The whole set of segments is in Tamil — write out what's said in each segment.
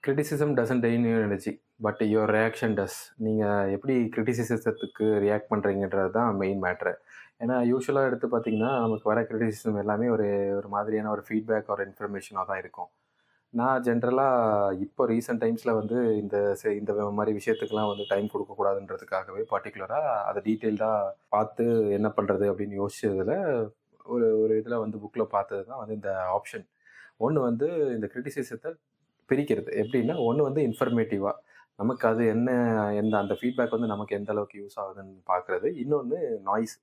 Criticism doesn't drain your energy. But your reaction does. நீங்கள் எப்படி கிரிட்டிசிசத்துக்கு ரியாக்ட் பண்ணுறீங்கன்றது தான் மெயின் மேட்ரு. ஏன்னா யூசுவலா எடுத்து பார்த்தீங்கன்னா, நமக்கு வர கிரிட்டிசிசம் எல்லாமே ஒரு ஒரு மாதிரியான ஒரு ஃபீட்பேக் ஒரு இன்ஃபர்மேஷனா தான் இருக்கும். நான் ஜென்ரலா இப்போ ரீசென்ட் டைம்ஸ்ல வந்து இந்த மாரி விஷயத்துக்கெல்லாம் வந்து டைம் குடுக்கக்கூடாதுன்றதுக்காகவே பர்ட்டிகுலரா அத டீட்டெயில்டா பார்த்து என்ன பண்றது அப்படின்னு யோசிச்சதுல, ஒரு ஒரு இதில வந்து புக்ல பார்த்தது தான் வந்து இந்த ஆப்ஷன். ஒண்ணு வந்து இந்த கிரிட்டிசிசத்த பிரிக்கிறது. எப்படின்னா, ஒண்ணு வந்து இன்ஃபர்மேட்டிவா, நமக்கு அது என்ன அந்த ஃபீட்பேக் வந்து நமக்கு எந்த அளவுக்கு யூஸ் ஆகுதுன்னு பார்க்குறது. இன்னொன்னு நாய்ஸ்.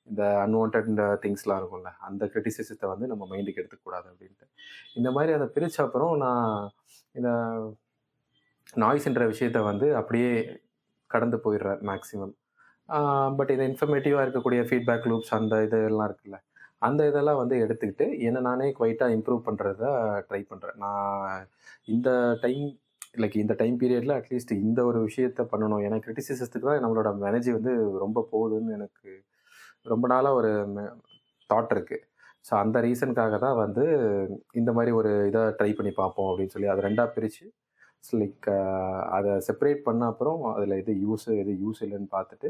இந்த அன்வான்டட் திங்ஸ்லாம் இருக்கும்ல, அந்த கிரிட்டிசிசத்த வந்து நம்ம மைண்டுக்கு எடுத்துக்கக்கூடாது அப்படின்ட்டு. இந்த மாரி அத பிரிச்ச அப்புறம் நான் இந்த நாய்ஸ்ன்ற விஷயத்த வந்து அப்படியே கடந்து போயிடுறேன் மேக்ஸிமம். ஆ பட் இது இன்ஃபர்மேட்டிவா இருக்கக்கூடிய ஃபீட்பேக் லூப்ஸ் அந்த இதெல்லாம் இருக்குல்ல, அந்த இதெல்லாம் வந்து எடுத்துக்கிட்டு, என்ன நானே குவைட்டா இம்ப்ரூவ் பண்றத ட்ரை பண்றேன். நான் இந்த டைம் இந்த டைம் பீரியட்ல அட்லீஸ்ட் இந்த ஒரு விஷயத்த பண்ணணும். ஏன்னா கிரிட்டிசிசத்துக்கு தான் நம்மளோட எனர்ஜி வந்து ரொம்ப போகுதுன்னு எனக்கு ரொம்ப நாளா ஒரு தாட் இருக்கு. ஸோ அந்த ரீசனுக்காக தான் வந்து இந்த மாரி ஒரு இத ட்ரை பண்ணி பார்ப்போம் அப்படின்னு சொல்லி, அத 2ஆ பிரிச்சு லைக் அத செப்பரேட் பண்ண அப்புறம் அதில எது யூஸ் இல்லன்னு பார்த்துட்டு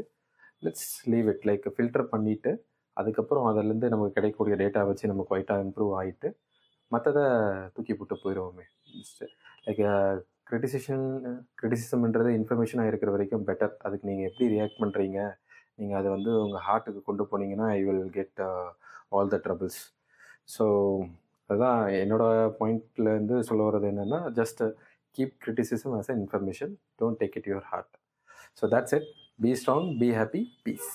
லெட்ஸ் லீவ் இட் ஃபில்டர் பண்ணிட்டு, அதுக்கப்புறம் அதிலேருந்து நமக்கு கிடைக்கக்கூடிய டேட்டா வச்சு நம்ம குவைட்டா இம்ப்ரூவ் ஆயிட்டு, மத்தத தூக்கி போட்டு போயிருவோமே. ஜஸ்ட் லைக் அ கிரிட்டிசிஷன் கிரிட்டிசிசம்ன்றது இன்ஃபர்மேஷனா இருக்கிற வரைக்கும் பெட்டர். அதுக்கு நீங்க எப்படி ரியாக்ட் பண்றீங்க? நீங்க அத வந்து உங்க ஹார்ட்டுக்கு கொண்டு போனீங்கன்னா, you will get all the troubles. So அதான் என்னோட பாயிண்ட்லேருந்து சொல்ல வர்றது என்னன்னா, just keep criticism as a information. Don't take it your heart. So that's it. Be strong, be happy, piece.